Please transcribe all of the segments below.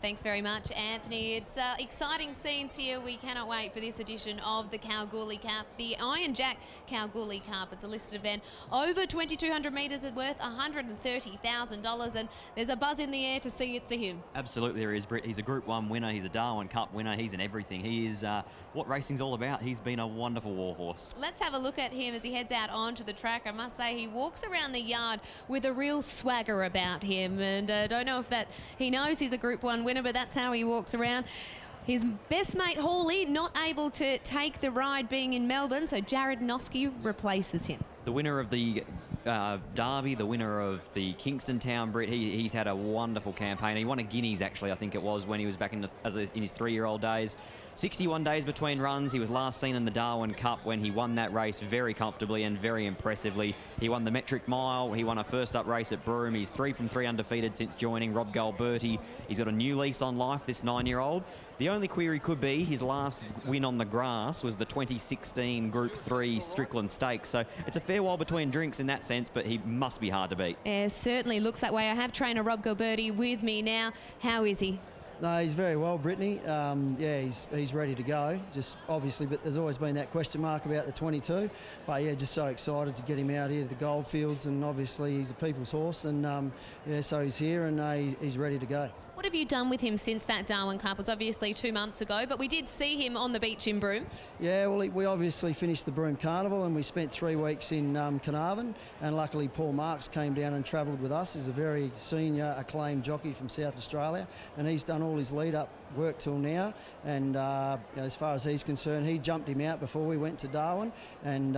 Thanks very much, Anthony. It's exciting scenes here. We cannot wait for this edition of the Kalgoorlie Cup, the Iron Jack Kalgoorlie Cup. It's a listed event over 2,200 metres worth $130,000, and there's a buzz in the air to see it's a him. Absolutely there is, Britt. He's a Group 1 winner. He's a Darwin Cup winner. He's in everything. He is what racing's all about. He's been a wonderful warhorse. Let's have a look at him as he heads out onto the track. I must say he walks around the yard with a real swagger about him, and don't know if that he knows he's a Group 1 winner, but that's how he walks around. His best mate Hawley not able to take the ride being in Melbourne, so Jared Noski replaces him. The winner of the Derby, the winner of the Kingston Town, Britt, he's had a wonderful campaign. He won a Guineas, actually, I think it was, when he was back in his 3-year-old days. 61 days between runs. He was last seen in the Darwin Cup when he won that race very comfortably and very impressively. He won the metric mile. He won a first-up race at Broome. He's 3 from 3 undefeated since joining Rob Galberti. He's got a new lease on life, this 9-year-old. The only query could be his last win on the grass was the 2016 Group 3 Strickland Stakes. So it's a fair while between drinks in that sense, but he must be hard to beat. Yeah, certainly looks that way. I have trainer Rob Galberti with me now. How is he? No, he's very well, Brittany. Yeah, he's ready to go. Just obviously, but there's always been that question mark about the 22. But yeah, just so excited to get him out here to the Goldfields, and obviously he's a people's horse, and yeah, so he's here and he's ready to go. What have you done with him since that Darwin Cup? It was obviously 2 months ago, but we did see him on the beach in Broome. Yeah, well, we obviously finished the Broome Carnival and we spent 3 weeks in Carnarvon, and luckily Paul Marks came down and travelled with us. He's a very senior, acclaimed jockey from South Australia, and he's done all his lead-up work till now, and as far as he's concerned, he jumped him out before we went to Darwin, and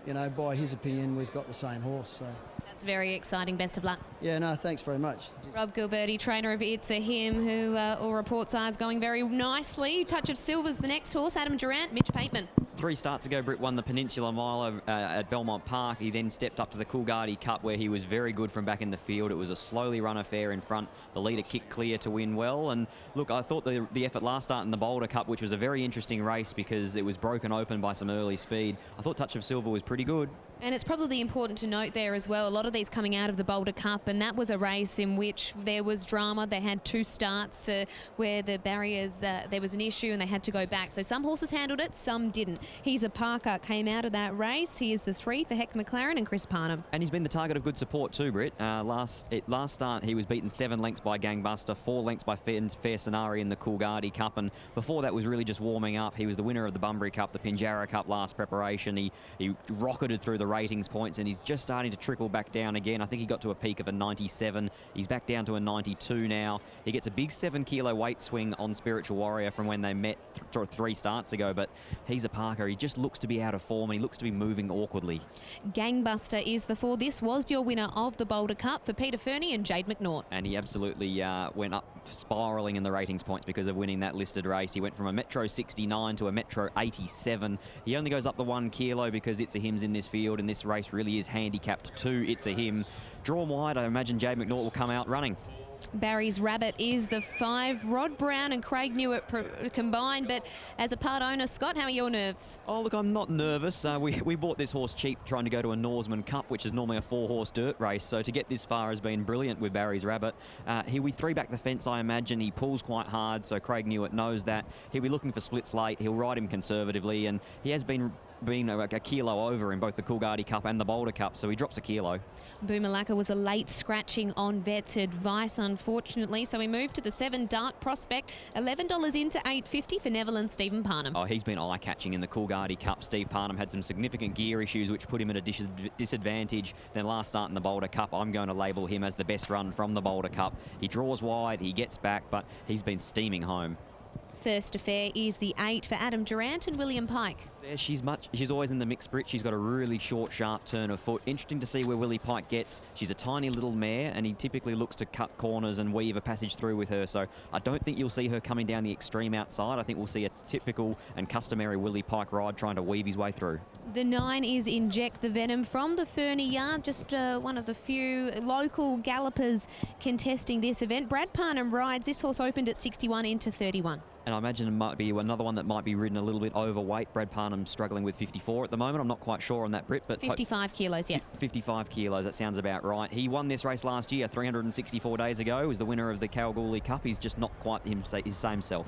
you know, by his opinion, we've got the same horse. So. That's very exciting. Best of luck. Yeah, no, thanks very much. Rob Galberti, trainer of It's a Him, who all reports are is going very nicely. Touch of Silver's the next horse. Adam Durant, Mitch Pateman. 3 starts ago, Britt won the Peninsula Mile at Belmont Park. He then stepped up to the Coolgardie Cup, where he was very good from back in the field. It was a slowly run affair in front. The leader kicked clear to win well. And look, I thought the effort last start in the Boulder Cup, which was a very interesting race because it was broken open by some early speed. I thought Touch of Silver was pretty good. And it's probably important to note there as well, a lot of these coming out of the Boulder Cup, and that was a race in which there was drama. They had 2 starts where the barriers, there was an issue and they had to go back. So some horses handled it, some didn't. He's a Parker, came out of that race. He is the 3 for Heck McLaren and Chris Parnham. And he's been the target of good support too, Britt. Last start, he was beaten 7 lengths by Gangbuster, 4 lengths by Fair Scenario in the Coolgardie Cup, and before that was really just warming up. He was the winner of the Bunbury Cup, the Pinjarra Cup last preparation. He rocketed through the ratings points, and he's just starting to trickle back down again. I think he got to a peak of a 97. He's back down to a 92 now. He gets a big 7-kilo weight swing on Spiritual Warrior from when they met 3 starts ago, but he's a Parker. He just looks to be out of form, and he looks to be moving awkwardly. Gangbuster is the 4. This was your winner of the Boulder Cup for Peter Fernie and Jade McNaught. And he absolutely went up spiralling in the ratings points because of winning that listed race. He went from a Metro 69 to a Metro 87. He only goes up the 1 kilo because It's a Him's in this field, and this race really is handicapped to It's a Him. Drawn wide, I imagine Jade McNaught will come out running. Barry's Rabbit is the 5. Rod Brown and Craig Newitt combined, but as a part owner, Scott, how are your nerves? Oh, look, I'm not nervous. We bought this horse cheap trying to go to a Norseman Cup, which is normally a 4-horse dirt race, so to get this far has been brilliant with Barry's Rabbit. He'll be 3 back the fence, I imagine. He pulls quite hard, so Craig Newitt knows that. He'll be looking for splits late. He'll ride him conservatively, and he has been a kilo over in both the Coolgardie Cup and the Boulder Cup, so he drops a kilo. Boomalaka was a late scratching on Vet's advice, unfortunately, so we moved to the 7 Dark Prospect, $11 into $8.50 for Neville and Stephen Parnham. Oh, he's been eye-catching in the Coolgardie Cup. Steve Parnham had some significant gear issues which put him at a disadvantage. Then last start in the Boulder Cup, I'm going to label him as the best run from the Boulder Cup. He draws wide, he gets back, but he's been steaming home. First Affair is the 8 for Adam Durant and William Pike. Yeah, she's always in the mix, Brit. She's got a really short, sharp turn of foot. Interesting to see where Willie Pike gets. She's a tiny little mare, and he typically looks to cut corners and weave a passage through with her. So I don't think you'll see her coming down the extreme outside. I think we'll see a typical and customary Willie Pike ride trying to weave his way through. The 9 is Inject the Venom from the Fernie Yard, just one of the few local gallopers contesting this event. Brad Parnham rides. This horse opened at 61 into 31. And I imagine it might be another one that might be ridden a little bit overweight. Brad Parnham struggling with 54 at the moment. I'm not quite sure on that, Brit, but 55 kilos, yes. 55 kilos, that sounds about right. He won this race last year, 364 days ago. He was the winner of the Kalgoorlie Cup. He's just not quite his same self.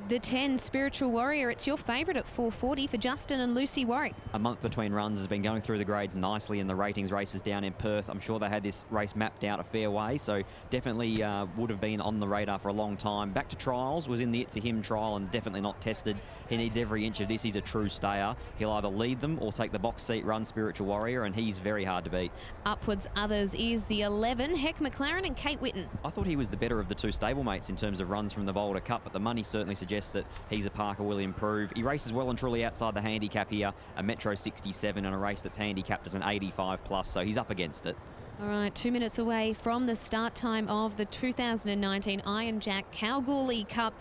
The 10, Spiritual Warrior, it's your favourite at 440 for Justin and Lucy Warwick. A month between runs, has been going through the grades nicely in the ratings races down in Perth. I'm sure they had this race mapped out a fair way, so definitely would have been on the radar for a long time. Back to trials, was in the It's a Him trial and definitely not tested. He needs every inch of this. He's a true stayer. He'll either lead them or take the box seat run, Spiritual Warrior, and he's very hard to beat. Upwards Others is the 11, Heck McLaren and Kate Whitten. I thought he was the better of the two stablemates in terms of runs from the Boulder Cup, but the money certainly suggests that He's a Parker will improve. He races well and truly outside the handicap here, a Metro 67 in a race that's handicapped as an 85 plus, so he's up against it. All right, 2 minutes away from the start time of the 2019 Iron Jack Kalgoorlie Cup.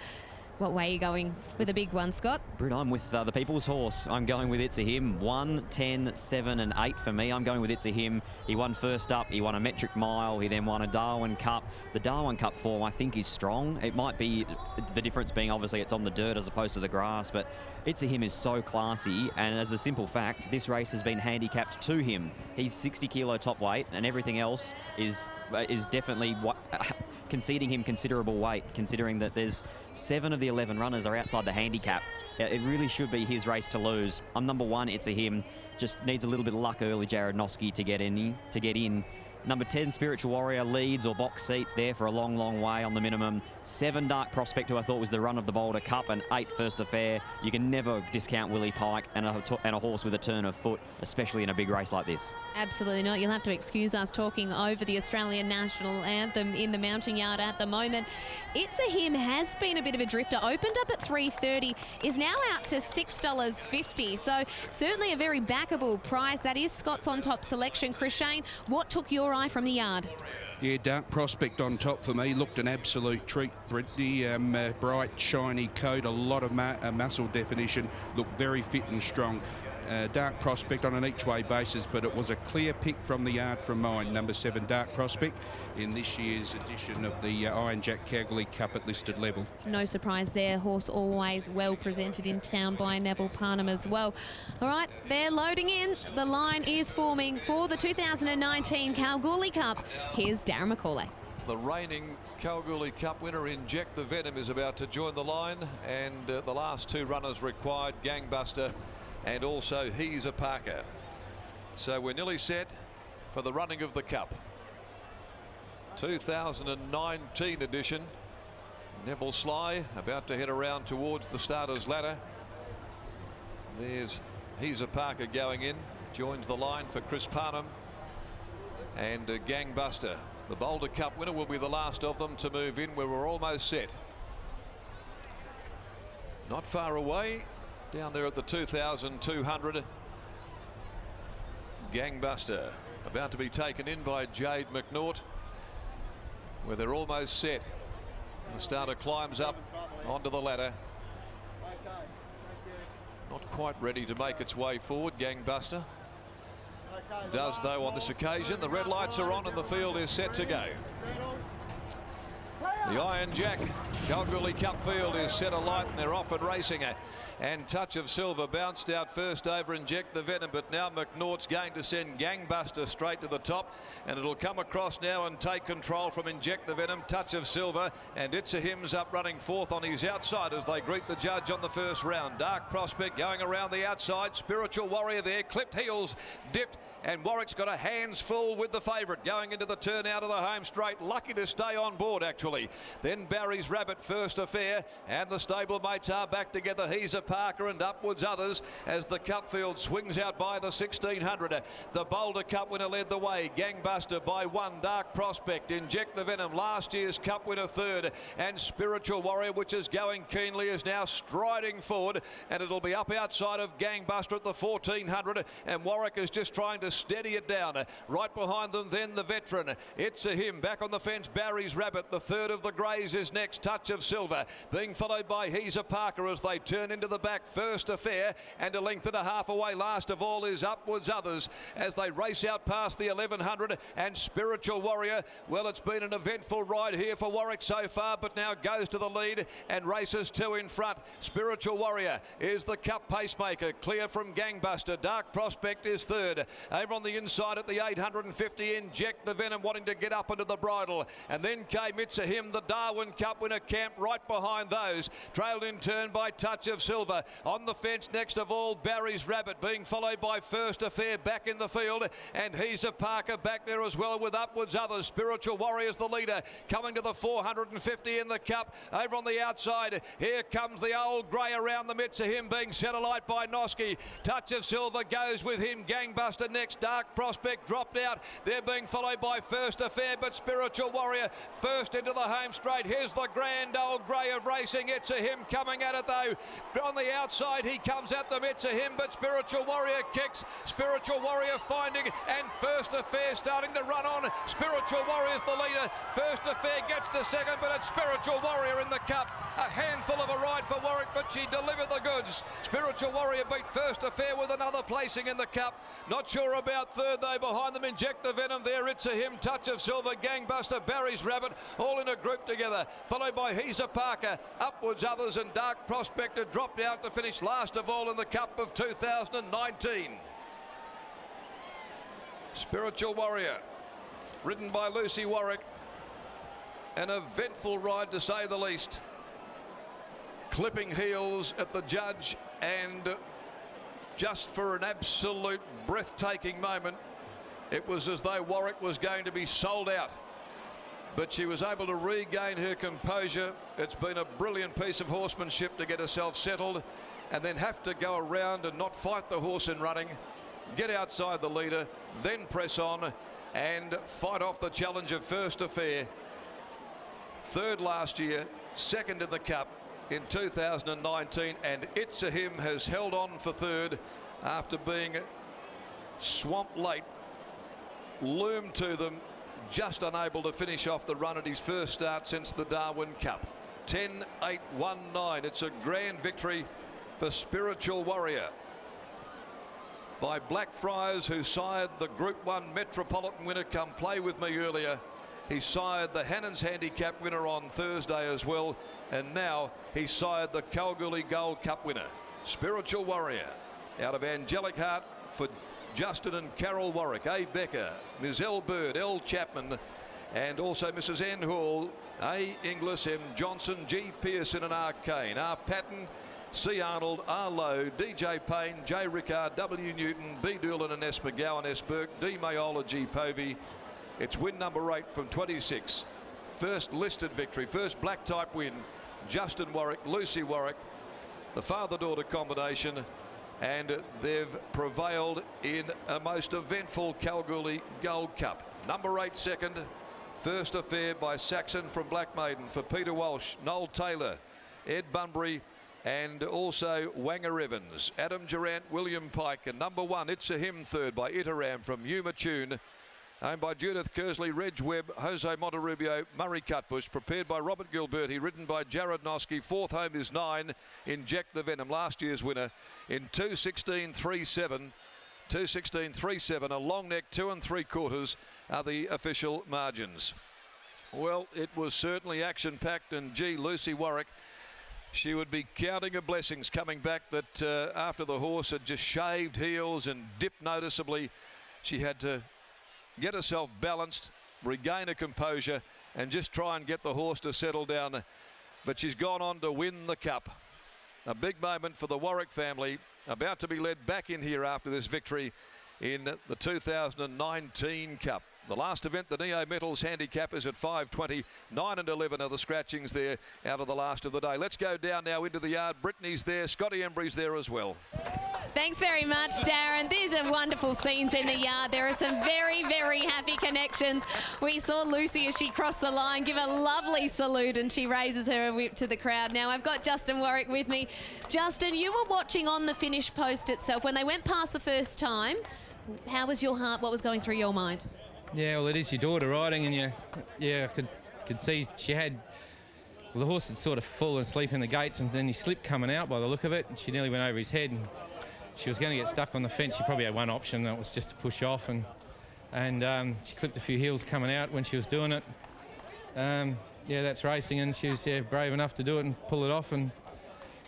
What way are you going with a big one, Scott? Britt, I'm with the People's Horse. I'm going with It's a Him. 1, 10, 7 and 8 for me. I'm going with It's a Him. He won first up. He won a metric mile. He then won a Darwin Cup. The Darwin Cup form, I think, is strong. It might be the difference being obviously it's on the dirt as opposed to the grass, but It's a Him is so classy. And as a simple fact, this race has been handicapped to him. He's 60 kilo top weight and everything else is definitely conceding him considerable weight, considering that there's 7 of the 11 runners are outside the handicap. It really should be his race to lose. I'm number 1, It's a Him. Just needs a little bit of luck early, Jared Noski, to get in. Number 10, Spiritual Warrior, leads or box seats there for a long, long way on the minimum. 7, Dark Prospect, who I thought was the run of the Boulder Cup, and 8, First Affair. You can never discount Willie Pike and a horse with a turn of foot, especially in a big race like this. Absolutely not. You'll have to excuse us talking over the Australian national anthem in the mounting yard at the moment. It's a Him has been a bit of a drifter. Opened up at $3.30, is now out to $6.50. So certainly a very backable price. That is Scott's on top selection. Chris Shane, what took your eye from the yard? Yeah, Dark Prospect on top for me. Looked an absolute treat, Brittany. Bright, shiny coat, a lot of muscle definition. Looked very fit and strong. Dark Prospect on an each-way basis, but it was a clear pick from the yard from mine. Number 7, Dark Prospect, in this year's edition of the Iron Jack Kalgoorlie Cup at listed level. No surprise there. Horse always well presented in town by Neville Parnham as well. All right, they're loading in. The line is forming for the 2019 Kalgoorlie Cup. Here's Darren McCauley. The reigning Kalgoorlie Cup winner, Inject the Venom, is about to join the line, and the last 2 runners required, Gangbuster and also He's a Parker. So we're nearly set for the running of the Cup. 2019 edition. Neville Sly about to head around towards the starter's ladder. There's He's a Parker going in, joins the line for Chris Parnham and Gangbuster. The Boulder Cup winner will be the last of them to move in, where we're almost set. Not far away, down there at the 2,200. Gangbuster about to be taken in by Jade McNaught, where they're almost set. The starter climbs up onto the ladder. Not quite ready to make its way forward, Gangbuster. Does though on this occasion. The red lights are on and the field is set to go. The Iron Jack Kalgoorlie Cup field is set alight and they're off and racing. And Touch of Silver bounced out first over Inject the Venom, but now McNaught's going to send Gangbuster straight to the top, and it'll come across now and take control from Inject the Venom, Touch of Silver, and It's a Him's up running 4th on his outside as they greet the judge on the first round. Dark Prospect going around the outside. Spiritual Warrior there, clipped heels, dipped, and Warwick's got a hands full with the favourite going into the turn out of the home straight. Lucky to stay on board, actually. Then Barry's Rabbit, First Affair, and the stablemates are back together. He's a Parker and Upwards Others as the Cup field swings out by the 1,600. The Boulder Cup winner led the way. Gangbuster by 1. Dark Prospect, Inject the Venom, last year's Cup winner 3rd, and Spiritual Warrior, which is going keenly, is now striding forward, and it'll be up outside of Gangbuster at the 1,400, and Warwick is just trying to steady it down. Right behind them then the Veteran. It's a Him back on the fence. Barry's Rabbit, the 3rd of the the Greys is next, Touch of Silver, being followed by He's a Parker as they turn into the back. First Affair, and a length and a half away. Last of all is Upwards Others as they race out past the 1100, and Spiritual Warrior. Well, it's been an eventful ride here for Warwick so far, but now goes to the lead and races two in front. Spiritual Warrior is the cup pacemaker, clear from Gangbuster. Dark Prospect is third. Over on the inside at the 850, Inject the Venom wanting to get up into the bridle, and then came It's a Him, the Darwin Cup winner, camp right behind those, trailed in turn by Touch of Silver. On the fence next of all, Barry's Rabbit, being followed by First Affair back in the field, and He's a Parker back there as well with Upwards Others. Spiritual Warrior's the leader, coming to the 450 in the cup. Over on the outside, here comes the Old Grey around the midst of him, being set alight by Noski. Touch of Silver goes with him. Gangbuster next. Dark Prospect dropped out. They're being followed by First Affair, but Spiritual Warrior first into the home straight. Here's the Grand Old Grey of racing. It's a Him coming at it though. On the outside, he comes at them. It's a Him, but Spiritual Warrior kicks. Spiritual Warrior finding, and First Affair starting to run on. Spiritual Warrior's the leader. First Affair gets to second, but it's Spiritual Warrior in the cup. A handful of a ride for Warwick, but she delivered the goods. Spiritual Warrior beat First Affair with another placing in the cup. Not sure about third though. Behind them, Inject the Venom there. It's a Him, Touch of Silver, Gangbuster, Barry's Rabbit, all in a group together. Followed by He's a Parker, Upwards Others, and Dark Prospector dropped out to finish last of all in the Cup of 2019. Spiritual Warrior, ridden by Lucy Warwick. An eventful ride to say the least. Clipping heels at the judge, and just for an absolute breathtaking moment, it was as though Warwick was going to be sold out. But she was able to regain her composure. It's been a brilliant piece of horsemanship to get herself settled and then have to go around and not fight the horse in running, get outside the leader, then press on and fight off the challenge of First Affair. Third last year, second in the Cup in 2019, and It's a Him has held on for third after being swamped late. Loomed to them, just unable to finish off the run at his first start since the Darwin Cup. 10-8-1-9. It's a grand victory for Spiritual Warrior by Blackfriars, who sired the Group 1 Metropolitan winner Come Play With Me earlier. He sired the Hannon's Handicap winner on Thursday as well, and now he sired the Kalgoorlie Gold Cup winner. Spiritual Warrior out of Angelic Heart for Justin and Carol Warwick, A. Becker, Ms. L. Bird, L. Chapman, and also Mrs. N. Hall, A. Inglis, M. Johnson, G. Pearson and R. Kane, R. Patton, C. Arnold, R. Lowe, DJ Payne, J. Rickard, W. Newton, B. Doolan and S. McGowan, S. Burke, D. Mayola, G. Povey. It's win number 8 from 26. First listed victory, first black type win. Justin Warwick, Lucy Warwick, the father-daughter combination, and they've prevailed in a most eventful Kalgoorlie Gold Cup. Number 8 second. First Affair by Saxon from Black Maiden for Peter Walsh, Noel Taylor, Ed Bunbury, and also Wanger Evans, Adam Durant, William Pike, and number 1 It's a Him third by Itaram from Yuma Tune. Owned by Judith Kersley, Reg Webb, Jose Monterrubio, Murray Cutbush. Prepared by Robert Gilberti, ridden by Jared Noski. Fourth home is 9, Inject the Venom, last year's winner in 2:16.37. 2:16.37, a long neck 2 3/4 are the official margins. Well, it was certainly action-packed, and gee, Lucy Warwick, she would be counting her blessings coming back that after the horse had just shaved heels and dipped noticeably, she had to get herself balanced, regain her composure, and just try and get the horse to settle down. But she's gone on to win the Cup. A big moment for the Warwick family, about to be led back in here after this victory in the 2019 Cup. The last event, the Neo Metals Handicap, is at 5:20. 9 and 11 are the scratchings there out of the last of the day. Let's go down now into the yard. Brittany's there, Scotty Embry's there as well. Thanks very much, Darren. These are wonderful scenes in the yard. There are some very, very happy connections. We saw Lucy as she crossed the line give a lovely salute, and she raises her whip to the crowd. Now I've got Justin Warwick with me. Justin, you were watching on the finish post itself. When they went past the first time, how was your heart? What was going through your mind? Yeah, well, it is your daughter riding, and I could could see she had, well, the horse had sort of fallen asleep in the gates, and then he slipped coming out by the look of it, and she nearly went over his head, and she was going to get stuck on the fence. She probably had one option, that was just to push off, and she clipped a few heels coming out when she was doing it. Yeah, that's racing, and she was brave enough to do it and pull it off, and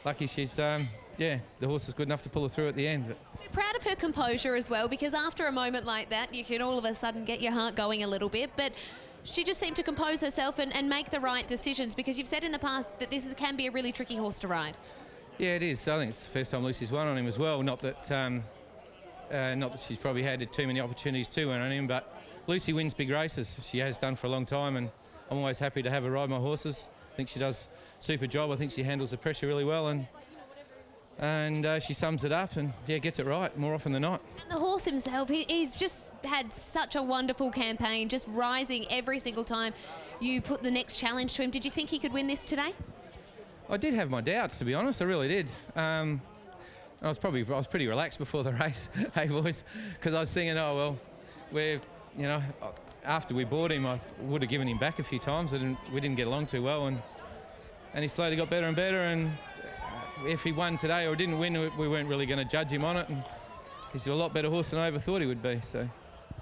lucky she's, the horse was good enough to pull her through at the end. We're proud of her composure as well, because after a moment like that, you can all of a sudden get your heart going a little bit, but she just seemed to compose herself and make the right decisions, because you've said in the past that this can be a really tricky horse to ride. Yeah, it is. I think it's the first time Lucy's won on him as well. Not that she's probably had too many opportunities to win on him, but Lucy wins big races. She has done for a long time, and I'm always happy to have her ride my horses. I think she does a super job. I think she handles the pressure really well, and she sums it up and gets it right more often than not. And the horse himself, he's just had such a wonderful campaign, just rising every single time you put the next challenge to him. Did you think he could win this today? I did have my doubts, to be honest. I really did. I was pretty relaxed before the race, hey boys, because I was thinking, oh well, after we bought him, I would have given him back a few times. We didn't get along too well, and he slowly got better and better. And if he won today or didn't win, we weren't really going to judge him on it. And he's a lot better horse than I ever thought he would be. So.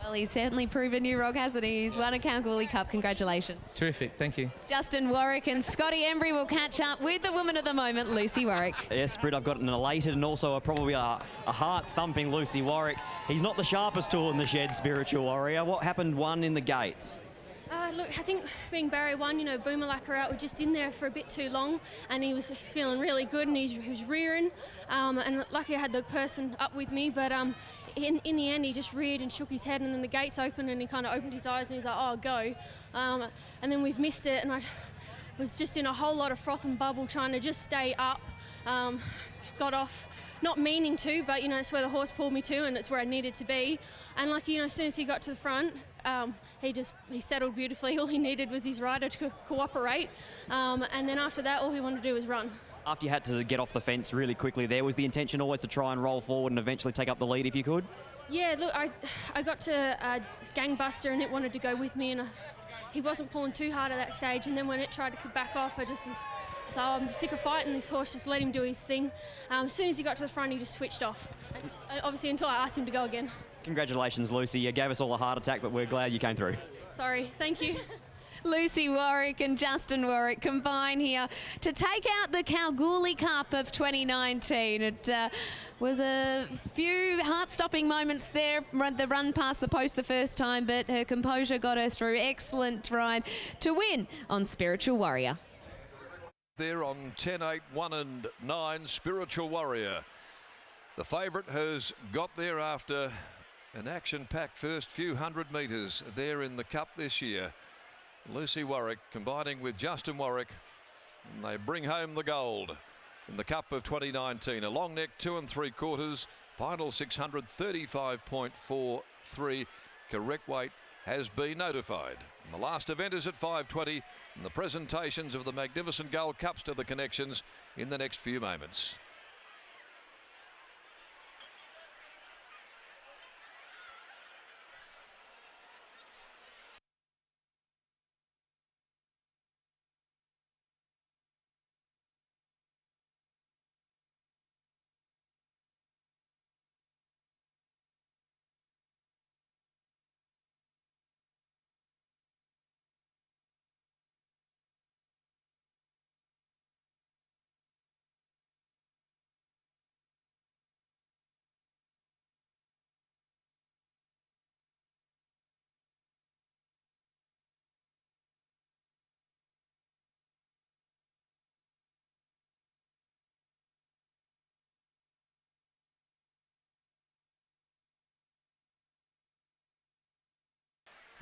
Well, he's certainly proven new rock, hasn't he? He's won a Kalgoorlie Cup. Congratulations. Terrific, thank you. Justin Warwick and Scotty Embry will catch up with the woman of the moment, Lucy Warwick. Yes, Britt, I've got an elated and also probably a heart-thumping Lucy Warwick. He's not the sharpest tool in the shed, Spiritual Warrior. What happened one in the gates? Look, I think being barrier 1, Boomalaka out were just in there for a bit too long, and he was just feeling really good, and he was rearing, and lucky I had the person up with me, but in the end he just reared and shook his head, and then the gates opened and he kind of opened his eyes and he's like, oh, go. And then we've missed it, and I was just in a whole lot of froth and bubble trying to just stay up. Got off, not meaning to, but it's where the horse pulled me to, and it's where I needed to be. And as soon as he got to the front, he settled beautifully. All he needed was his rider to cooperate, and then after that, all he wanted to do was run. After you had to get off the fence really quickly there, was the intention always to try and roll forward and eventually take up the lead if you could? Yeah, look, I got to Gangbuster and it wanted to go with me, and he wasn't pulling too hard at that stage, and then when it tried to back off, I just was, so I'm sick of fighting this horse, just let him do his thing. As soon as he got to the front, he just switched off, and obviously until I asked him to go again. Congratulations, Lucy. You gave us all a heart attack, but we're glad you came through. Sorry, thank you. Lucy Warwick and Justin Warwick combine here to take out the Kalgoorlie Cup of 2019. It was a few heart-stopping moments there, the run past the post the first time, but her composure got her through. Excellent ride to win on Spiritual Warrior. There on 10, 8, 1 and 9, Spiritual Warrior. The favourite has got there after an action-packed first few hundred metres there in the Cup this year. Lucy Warwick combining with Justin Warwick, and they bring home the gold in the Cup of 2019. A long neck 2 3/4, final 635.43. Correct weight has been notified. And the last event is at 5:20, and the presentations of the magnificent Gold Cups to the connections in the next few moments.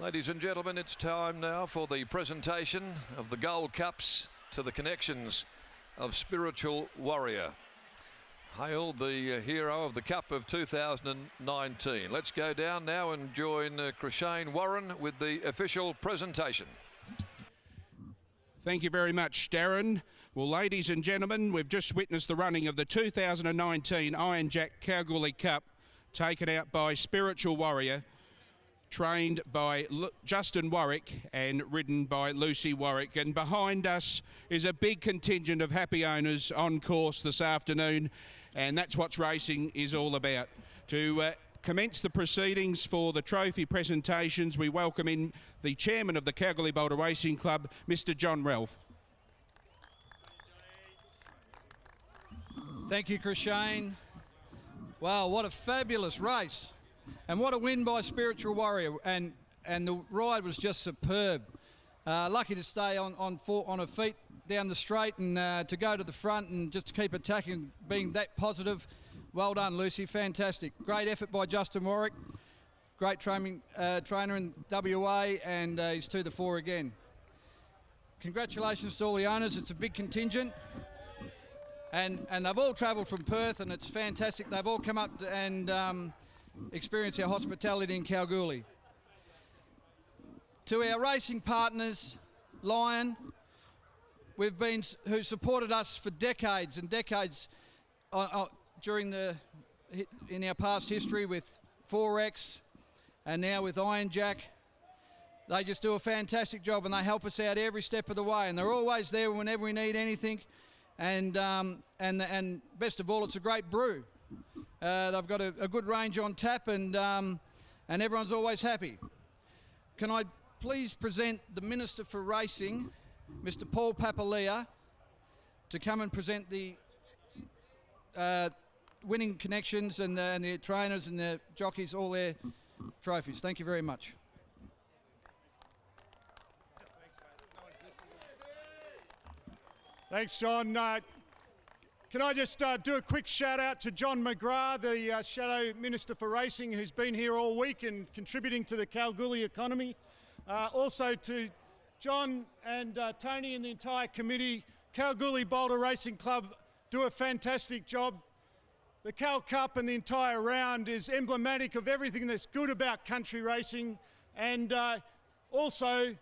Ladies and gentlemen, it's time now for the presentation of the Gold Cups to the connections of Spiritual Warrior. Hail the hero of the Cup of 2019. Let's go down now and join Krishane Warren with the official presentation. Thank you very much, Darren. Well, ladies and gentlemen, we've just witnessed the running of the 2019 Iron Jack Kalgoorlie Cup, taken out by Spiritual Warrior, trained by Justin Warwick and ridden by Lucy Warwick. And behind us is a big contingent of happy owners on course this afternoon, and that's what racing is all about. To commence the proceedings for the trophy presentations, we welcome in the chairman of the Kalgoorlie Boulder Racing Club, Mr. John Ralph. Thank you, Chris Shane. Wow, what a fabulous race. And what a win by Spiritual Warrior. And the ride was just superb. Lucky to stay on her feet down the straight and to go to the front and just to keep attacking, being that positive. Well done, Lucy. Fantastic. Great effort by Justin Warwick. Great trainer in WA, and he's to the fore again. Congratulations to all the owners. It's a big contingent. And they've all travelled from Perth, and it's fantastic. They've all come up and experience our hospitality in Kalgoorlie. To our racing partners, Lion, who supported us for decades and decades in our past history with 4X and now with Iron Jack. They just do a fantastic job, and they help us out every step of the way, and they're always there whenever we need anything. And best of all, it's a great brew. They've got a good range on tap, and everyone's always happy. Can I please present the Minister for Racing, Mr. Paul Papalia, to come and present the winning connections and the trainers and the jockeys, all their trophies. Thank you very much. Thanks, John. Can I just do a quick shout out to John McGrath, the Shadow Minister for Racing, who's been here all week and contributing to the Kalgoorlie economy. Also to John and Tony and the entire committee. Kalgoorlie Boulder Racing Club do a fantastic job. The Cal Cup and the entire round is emblematic of everything that's good about country racing, and also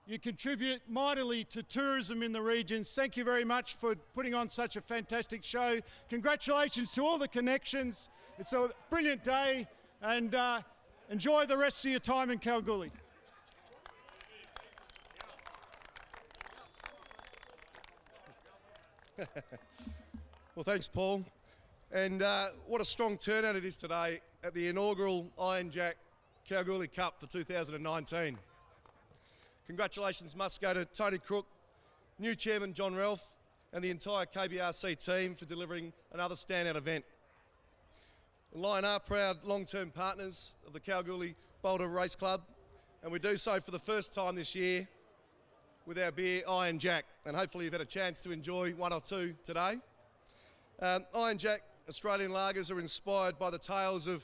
you contribute mightily to tourism in the regions. Thank you very much for putting on such a fantastic show. Congratulations to all the connections. It's a brilliant day, and enjoy the rest of your time in Kalgoorlie. Well, thanks, Paul. And what a strong turnout it is today at the inaugural Iron Jack Kalgoorlie Cup for 2019. Congratulations must go to Tony Crook, new chairman John Ralph, and the entire KBRC team for delivering another standout event. Lion are proud long-term partners of the Kalgoorlie Boulder Race Club, and we do so for the first time this year with our beer Iron Jack, and hopefully you've had a chance to enjoy one or two today. Iron Jack Australian lagers are inspired by the tales of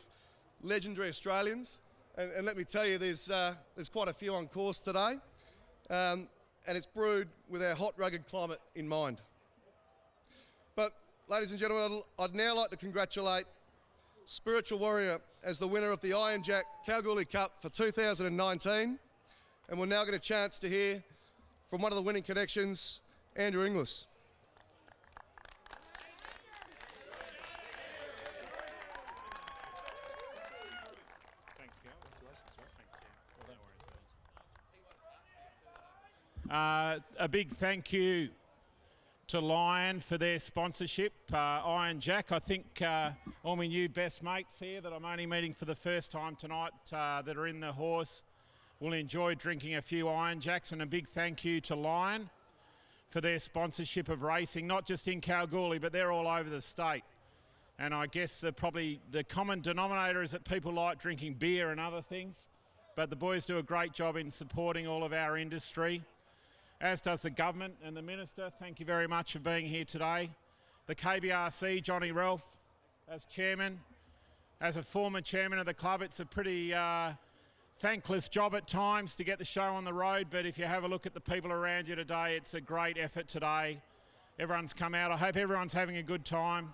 legendary Australians, and let me tell you, there's quite a few on course today, and it's brewed with our hot, rugged climate in mind. But, ladies and gentlemen, I'd now like to congratulate Spiritual Warrior as the winner of the Iron Jack Kalgoorlie Cup for 2019, and we'll now get a chance to hear from one of the winning connections, Andrew Inglis. A big thank you to Lion for their sponsorship. Iron Jack, I think all my new best mates here that I'm only meeting for the first time tonight that are in the horse will enjoy drinking a few Iron Jacks, and a big thank you to Lion for their sponsorship of racing, not just in Kalgoorlie, but they're all over the state. And I guess probably the common denominator is that people like drinking beer and other things, but the boys do a great job in supporting all of our industry, as does the government and the Minister. Thank you very much for being here today. The KBRC, Johnny Ralph, as chairman, as a former chairman of the club, it's a pretty thankless job at times to get the show on the road, but if you have a look at the people around you today, it's a great effort today. Everyone's come out. I hope everyone's having a good time.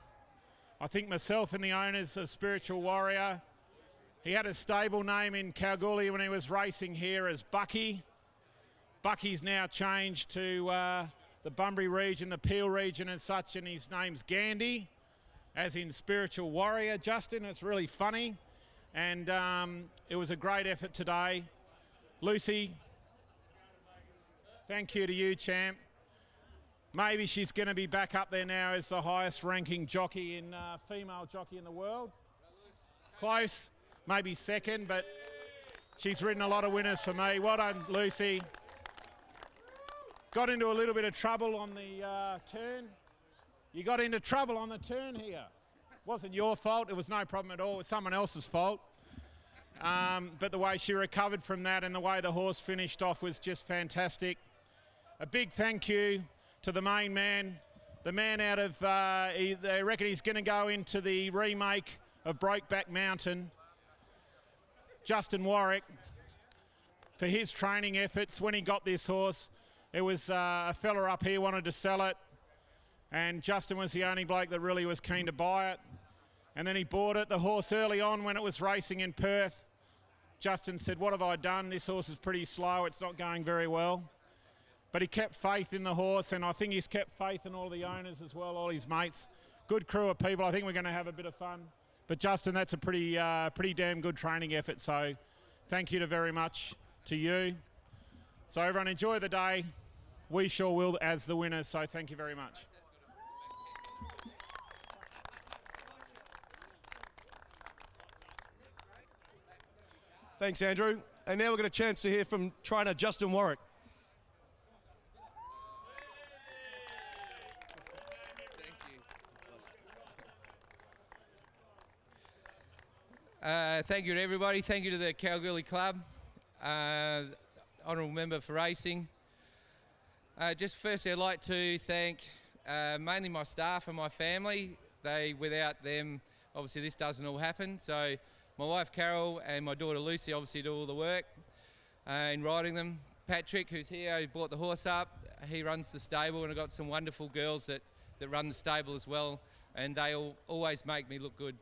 I think myself and the owners of Spiritual Warrior, he had a stable name in Kalgoorlie when he was racing here as Bucky. Bucky's now changed to the Bunbury region, the Peel region and such, and his name's Gandhi, as in Spiritual Warrior. Justin, it's really funny. And it was a great effort today. Lucy, thank you to you, champ. Maybe she's going to be back up there now as the highest ranking jockey in female jockey in the world. Close, maybe second, but she's ridden a lot of winners for me. Well done, Lucy. Got into a little bit of trouble on the turn. You got into trouble on the turn here. Wasn't your fault. It was no problem at all. It was someone else's fault. But the way she recovered from that and the way the horse finished off was just fantastic. A big thank you to the main man. The man out of, they reckon he's going to go into the remake of Brokeback Mountain. Justin Warwick, for his training efforts when he got this horse. It was a fella up here wanted to sell it, and Justin was the only bloke that really was keen to buy it. And then he bought it. The horse early on when it was racing in Perth, Justin said, what have I done? This horse is pretty slow. It's not going very well. But he kept faith in the horse, and I think he's kept faith in all the owners as well, all his mates. Good crew of people. I think we're going to have a bit of fun. But Justin, that's a pretty damn good training effort. So thank you very much to you. So everyone enjoy the day. We sure will as the winners. So thank you very much. Thanks, Andrew. And now we've got a chance to hear from trainer Justin Warwick. Thank you to everybody. Thank you to the Kalgoorlie Club. Honourable Member for Racing. Just firstly, I'd like to thank mainly my staff and my family. Without them, obviously this doesn't all happen. So my wife Carol and my daughter Lucy obviously do all the work in riding them. Patrick, who's here, who brought the horse up, he runs the stable, and I've got some wonderful girls that run the stable as well, and they always make me look good.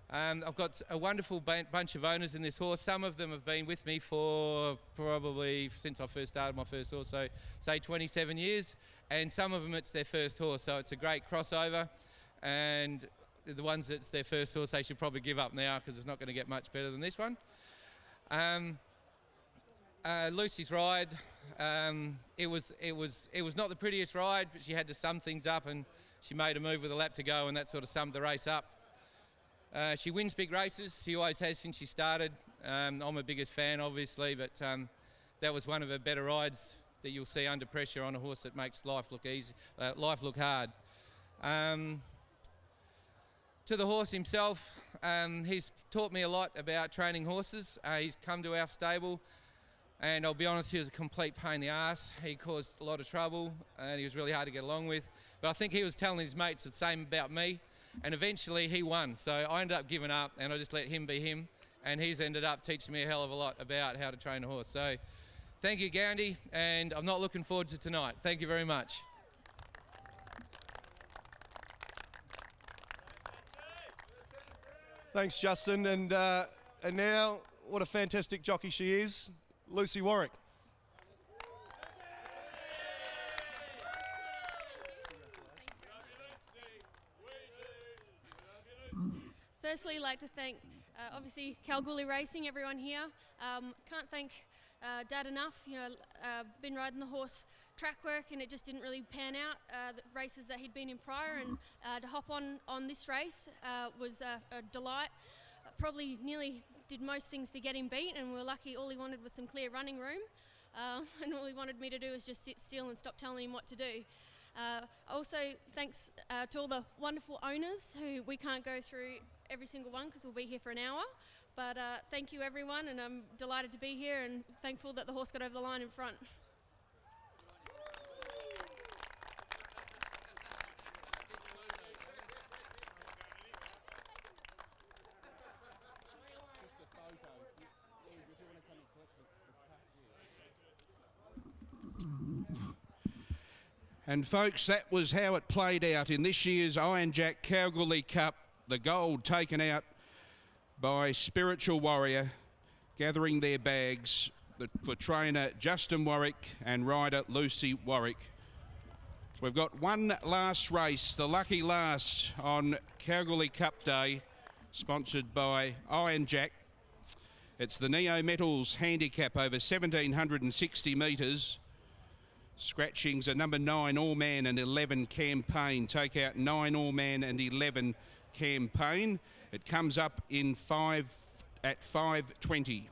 I've got a wonderful bunch of owners in this horse. Some of them have been with me for probably since I first started my first horse, so say 27 years, and some of them it's their first horse, so it's a great crossover. And the ones that's their first horse, they should probably give up now because it's not going to get much better than this one. Lucy's ride, it was not the prettiest ride, but she had to sum things up, and she made a move with a lap to go, and that sort of summed the race up. She wins big races. She always has since she started. I'm her biggest fan, obviously, but that was one of her better rides that you'll see under pressure on a horse that makes life look easy, life look hard. To the horse himself, he's taught me a lot about training horses. He's come to our stable, and I'll be honest, he was a complete pain in the arse. He caused a lot of trouble, and he was really hard to get along with. But I think he was telling his mates the same about me. And eventually he won, so I ended up giving up and I just let him be him, and he's ended up teaching me a hell of a lot about how to train a horse. So thank you, Gandhi, and I'm not looking forward to tonight. Thank you very much. Thanks, Justin. And now, what a fantastic jockey she is, Lucy Warwick. Firstly, I'd like to thank, obviously, Kalgoorlie Racing, everyone here. Can't thank Dad enough. Been riding the horse track work, and it just didn't really pan out. The races that he'd been in prior, and to hop on this race was a delight. Probably nearly did most things to get him beat, and we were lucky. All he wanted was some clear running room, and all he wanted me to do was just sit still and stop telling him what to do. Also, thanks to all the wonderful owners who we can't go through every single one because we'll be here for an hour. But thank you, everyone, and I'm delighted to be here and thankful that the horse got over the line in front. And folks, that was how it played out in this year's Iron Jack Kalgoorlie Cup. The gold taken out by Spiritual Warrior, gathering their bags for trainer Justin Warwick and rider Lucy Warwick. We've got one last race, the lucky last on Kalgoorlie Cup Day. sponsored by Iron Jack. It's the Neo Metals handicap over 1,760 metres. Scratchings are number 9 All Man and 11 Campaign. Take out 9 All Man and 11 Campaign. It comes up in 5 at 5:20.